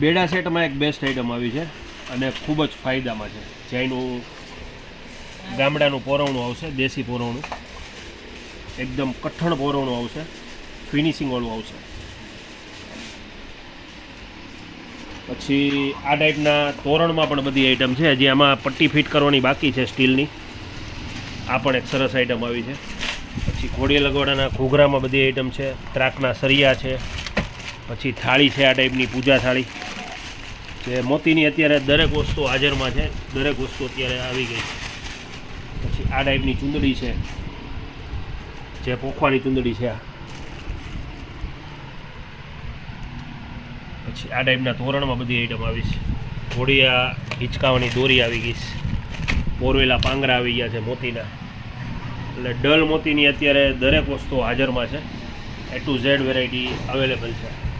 બેડા સેટમાં એક બેસ્ટ આઈટમ આવી છે અને ખૂબ જ ફાયદામાં છે. જયનું ગામડાનું પોરવણું આવશે, દેશી પોરવણું, એકદમ કઠણ પોરવણું આવશે, ફિનિશિંગવાળું આવશે. પછી આ ટાઈપના તોરણમાં પણ બધી આઈટમ છે. હજી આમાં પટ્ટી ફિટ કરવાની બાકી છે સ્ટીલની. આ પણ એક સરસ આઈટમ આવી છે. પછી ઘોડીએ લગવાડાના ઘૂઘરામાં બધી આઈટમ છે. ત્રાકના સરિયા છે. પછી થાળી છે આ ટાઈપની, પૂજા થાળી જે મોતીની અત્યારે દરેક વસ્તુ હાજરમાં છે. દરેક વસ્તુ અત્યારે આવી ગઈ છે. પછી આ ટાઈપની ચૂંદડી છે, જે પોખવાની ચૂંદડી છે. પછી આ ટાઈપના તોરણમાં બધી આઈટમ આવી છે. ઘોડિયા હિંચકાવાની દોરી આવી ગઈ છે. પોરવેલા પાંગરા આવી ગયા છે મોતીના. એટલે ડલ મોતીની અત્યારે દરેક વસ્તુ હાજરમાં છે. A to Z variety available છે.